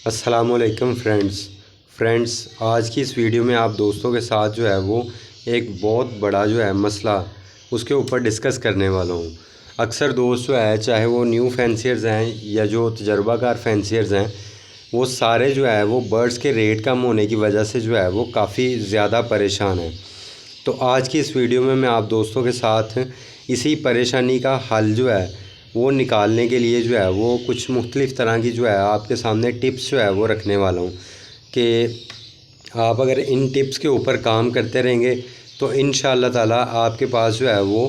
अस्सलाम वालेकुम फ्रेंड्स आज की इस वीडियो में आप दोस्तों के साथ जो है वो एक बहुत बड़ा जो है मसला उसके ऊपर डिस्कस करने वाला हूँ। अक्सर दोस्त जो है चाहे वो न्यू फैंसियर्स हैं या जो तजर्बाकार फैंसियर्स हैं, वो सारे जो है वो बर्ड्स के रेट कम होने की वजह से जो है वो काफ़ी ज़्यादा परेशान हैं। तो आज की इस वीडियो में मैं आप दोस्तों के साथ इसी परेशानी का हल जो है वो निकालने के लिए जो है वो कुछ मुख्तलिफ़ तरह की जो है आपके सामने टिप्स जो है वो रखने वाला हूँ कि आप अगर इन टिप्स के ऊपर काम करते रहेंगे तो इंशाअल्लाह ताला आपके पास जो है वो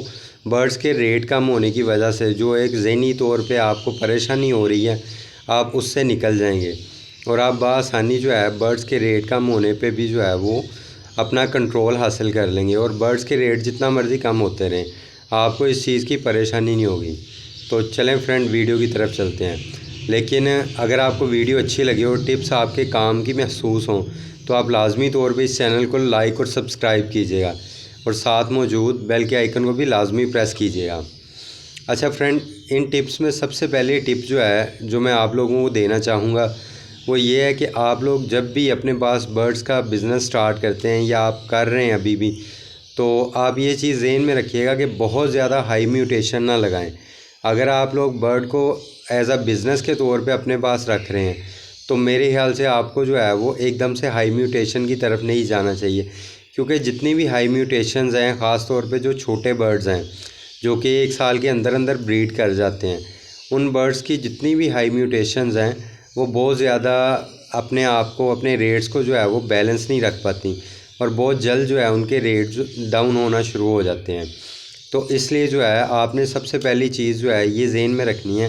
बर्ड्स के रेट कम होने की वजह से जो एक ज़हनी तौर पे आपको परेशानी हो रही है, आप उससे निकल जाएंगे और आप बआसानी जो है बर्ड्स के रेट कम होने पे भी जो है वो अपना कंट्रोल हासिल कर लेंगे और बर्ड्स के रेट जितना मर्ज़ी कम होते रहें, आपको इस चीज़ की परेशानी नहीं होगी। तो चलें फ्रेंड, वीडियो की तरफ चलते हैं। लेकिन अगर आपको वीडियो अच्छी लगी और टिप्स आपके काम की महसूस हों तो आप लाजमी तौर पे इस चैनल को लाइक और सब्सक्राइब कीजिएगा और साथ मौजूद बेल के आइकन को भी लाजमी प्रेस कीजिएगा। अच्छा फ्रेंड, इन टिप्स में सबसे पहले टिप जो है जो मैं आप लोगों को देना चाहूँगा वो ये है कि आप लोग जब भी अपने पास बर्ड्स का बिज़नेस स्टार्ट करते हैं या आप कर रहे हैं अभी भी, तो आप ये चीज़ ज़हन में रखिएगा कि बहुत ज़्यादा हाई म्यूटेशन ना लगाएं। अगर आप लोग बर्ड को एज अ बिज़नेस के तौर पे अपने पास रख रहे हैं तो मेरे ख्याल से आपको जो है वो एकदम से हाई म्यूटेशन की तरफ नहीं जाना चाहिए, क्योंकि जितनी भी हाई म्यूटेशंस हैं, ख़ास तौर पे जो छोटे बर्ड्स हैं जो कि 1 साल के अंदर अंदर ब्रीड कर जाते हैं, उन बर्ड्स की जितनी भी हाई म्यूटेशंस हैं वो बहुत ज़्यादा अपने आप को, अपने रेट्स को जो है वो बैलेंस नहीं रख पाती और बहुत जल्द जो है उनके रेट्स डाउन होना शुरू हो जाते हैं। तो इसलिए जो है आपने सबसे पहली चीज़ जो है ये ज़हन में रखनी है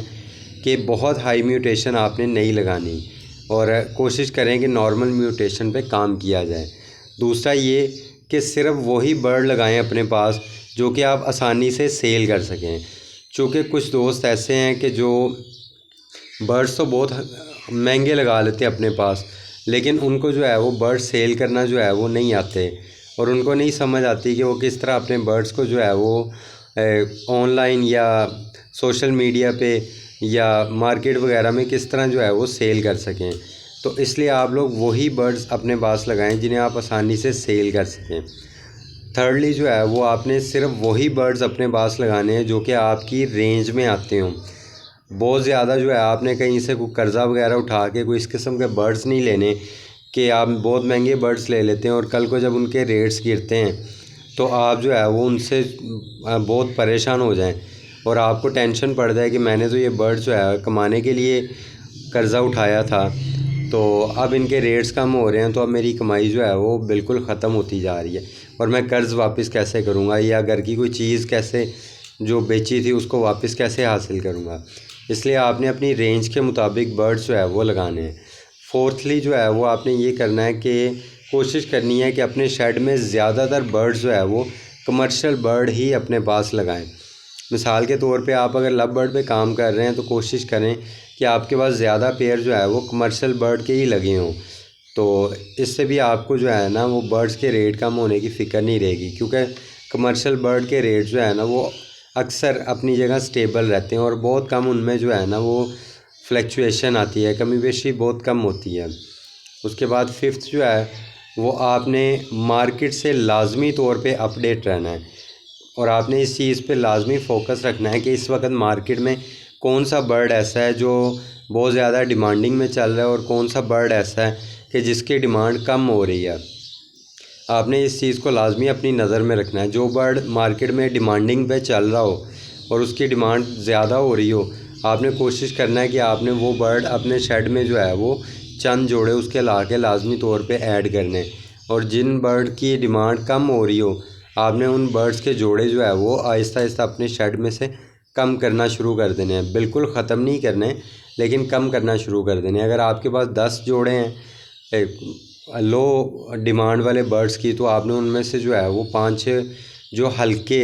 कि बहुत हाई म्यूटेशन आपने नहीं लगानी और कोशिश करें कि नॉर्मल म्यूटेशन पे काम किया जाए। दूसरा ये कि सिर्फ वही बर्ड लगाएं अपने पास जो कि आप आसानी से सेल कर सकें, चूँकि कुछ दोस्त ऐसे हैं कि जो बर्ड्स तो बहुत महंगे लगा लेते हैं अपने पास, लेकिन उनको जो है वो बर्ड सेल करना जो है वो नहीं आते और उनको नहीं समझ आती कि वो किस तरह अपने बर्ड्स को जो है वो ऑनलाइन या सोशल मीडिया पे या मार्केट वगैरह में किस तरह जो है वो सेल कर सकें। तो इसलिए आप लोग वही बर्ड्स अपने पास लगाएं जिन्हें आप आसानी से सेल कर सकें। थर्डली जो है वो आपने सिर्फ वही बर्ड्स अपने पास लगाने हैं जो कि आपकी रेंज में आते हों। बहुत ज़्यादा जो है आपने कहीं से कोई कर्ज़ा वगैरह उठा के कोई इस किस्म के बर्ड्स नहीं लेने कि आप बहुत महंगे बर्ड्स ले लेते हैं और कल को जब उनके रेट्स गिरते हैं तो आप जो है वो उनसे बहुत परेशान हो जाएं और आपको टेंशन पड़ जाए कि मैंने तो ये बर्ड्स जो है कमाने के लिए कर्ज़ा उठाया था, तो अब इनके रेट्स कम हो रहे हैं तो अब मेरी कमाई जो है वो बिल्कुल ख़त्म होती जा रही है और मैं कर्ज़ वापस कैसे करूँगा या घर की कोई चीज़ कैसे जो बेची थी उसको वापस कैसे हासिल करूँगा। इसलिए आपने अपनी रेंज के मुताबिक बर्ड्स जो है वो लगाने हैं। फोर्थली जो है वो आपने ये करना है कि कोशिश करनी है कि अपने शेड में ज़्यादातर बर्ड्स जो है वो कमर्शियल बर्ड ही अपने पास लगाएं। मिसाल के तौर पे आप अगर लव बर्ड पे काम कर रहे हैं तो कोशिश करें कि आपके पास ज़्यादा पेयर जो है वो कमर्शियल बर्ड के ही लगे हों, तो इससे भी आपको जो है ना वो बर्ड्स के रेट कम होने की फ़िक्र नहीं रहेगी, क्योंकि कमर्शियल बर्ड के रेट जो है ना वो अक्सर अपनी जगह स्टेबल रहते हैं और बहुत कम उनमें जो है ना वो फ्लक्चुएशन आती है, कमी बेशी बहुत कम होती है। उसके बाद फिफ्थ जो है वो आपने मार्केट से लाजमी तौर पे अपडेट रहना है और आपने इस चीज़ पे लाजमी फ़ोकस रखना है कि इस वक्त मार्केट में कौन सा बर्ड ऐसा है जो बहुत ज़्यादा डिमांडिंग में चल रहा है और कौन सा बर्ड ऐसा है कि जिसकी डिमांड कम हो रही है। आपने इस चीज़ को लाजमी अपनी नज़र में रखना है। जो बर्ड मार्केट में डिमांडिंग पे चल रहा हो और उसकी डिमांड ज़्यादा हो रही हो, आपने कोशिश करना है कि आपने वो बर्ड अपने शेड में जो है वो चंद जोड़े उसके ला के लाजमी तौर पे ऐड करने, और जिन बर्ड की डिमांड कम हो रही हो आपने उन बर्ड्स के जोड़े जो है वो आहिस्ता आहिस्ता अपने शेड में से कम करना शुरू कर देने हैं। बिल्कुल ख़त्म नहीं करने, लेकिन कम करना शुरू कर देने। अगर आपके पास 10 जोड़े हैं लो डिमांड वाले बर्ड्स की, तो आपने उनमें से जो है वो 5-6 जो हल्के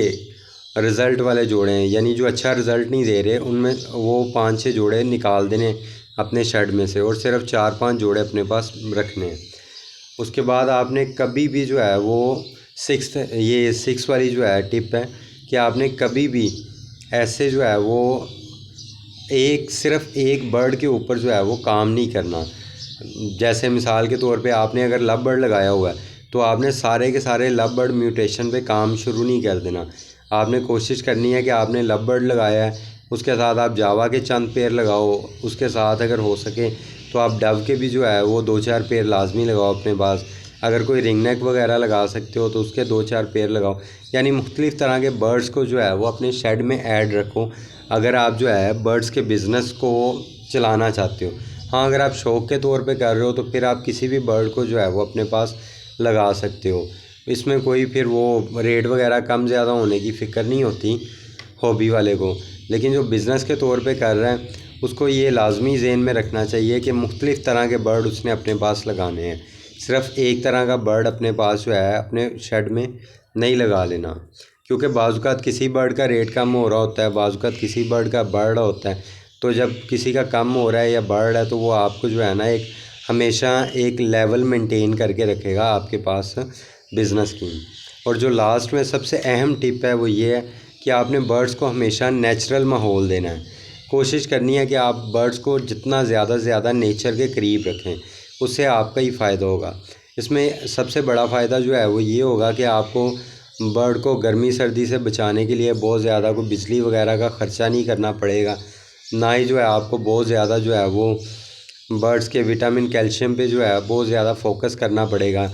रिज़ल्ट वाले जोड़े हैं, यानी जो अच्छा रिज़ल्ट नहीं दे रहे, उनमें वो 5-6 जोड़े निकाल देने अपने शेड में से और सिर्फ 4-5 जोड़े अपने पास रखने हैं। उसके बाद आपने कभी भी जो है वो सिक्स वाली जो है टिप है कि आपने कभी भी ऐसे जो है वो सिर्फ एक बर्ड के ऊपर जो है वो काम नहीं करना। जैसे मिसाल के तौर पे आपने अगर लव बर्ड लगाया हुआ है तो आपने सारे के सारे लव बर्ड म्यूटेशन पे काम शुरू नहीं कर देना। आपने कोशिश करनी है कि आपने लव बर्ड लगाया है, उसके साथ आप जावा के चंद पेड़ लगाओ, उसके साथ अगर हो सके तो आप डव के भी जो है वो 2-4 पेड़ लाजमी लगाओ अपने पास। अगर कोई रिंग नेक वगैरह लगा सकते हो तो उसके 2-4 पेड़ लगाओ। यानी मुख्तलिफ़ तरह के बर्ड्स को जो है वो अपने शेड में ऐड रखो अगर आप जो है बर्ड्स के बिज़नेस को चलाना चाहते हो। हाँ, अगर आप शौक़ के तौर पे कर रहे हो तो फिर आप किसी भी बर्ड को जो है वो अपने पास लगा सकते हो। इसमें कोई फिर वो रेट वगैरह कम ज़्यादा होने की फ़िक्र नहीं होती हॉबी वाले को। लेकिन जो बिज़नेस के तौर पे कर रहा है उसको ये लाजमी ज़हन में रखना चाहिए कि मुख्तलिफ़ तरह के बर्ड उसने अपने पास लगाने हैं। सिर्फ़ एक तरह का बर्ड अपने पास जो है अपने शेड में नहीं लगा लेना, क्योंकि बाज़ औक़ात किसी बर्ड का रेट कम हो रहा होता है, बाज़ औक़ात किसी बर्ड का बढ़ रहा होता है। तो जब किसी का कम हो रहा है या बढ़ रहा है तो वो आपको जो है ना एक हमेशा एक लेवल मेंटेन करके रखेगा आपके पास बिज़नेस की। और जो लास्ट में सबसे अहम टिप है वो ये है कि आपने बर्ड्स को हमेशा नेचुरल माहौल देना है। कोशिश करनी है कि आप बर्ड्स को जितना ज़्यादा से ज़्यादा नेचर के करीब रखें, उससे आपका ही फ़ायदा होगा। इसमें सबसे बड़ा फ़ायदा जो है वो ये होगा कि आपको बर्ड को गर्मी सर्दी से बचाने के लिए बहुत ज़्यादा कोई बिजली वगैरह का ख़र्चा नहीं करना पड़ेगा, ना ही जो है आपको बहुत ज़्यादा जो है वो बर्ड्स के विटामिन कैल्शियम पे जो है बहुत ज़्यादा फोकस करना पड़ेगा।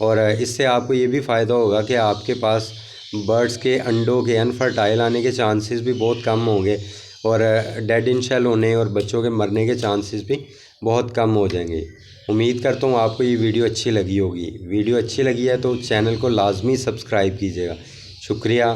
और इससे आपको ये भी फ़ायदा होगा कि आपके पास बर्ड्स के अंडों के अनफर्टाइल आने के चांसेस भी बहुत कम होंगे और डेड इन शेल होने और बच्चों के मरने के चांसेस भी बहुत कम हो जाएंगे। उम्मीद करता हूँ आपको ये वीडियो अच्छी लगी होगी। वीडियो अच्छी लगी है तो चैनल को लाजमी सब्सक्राइब कीजिएगा। शुक्रिया।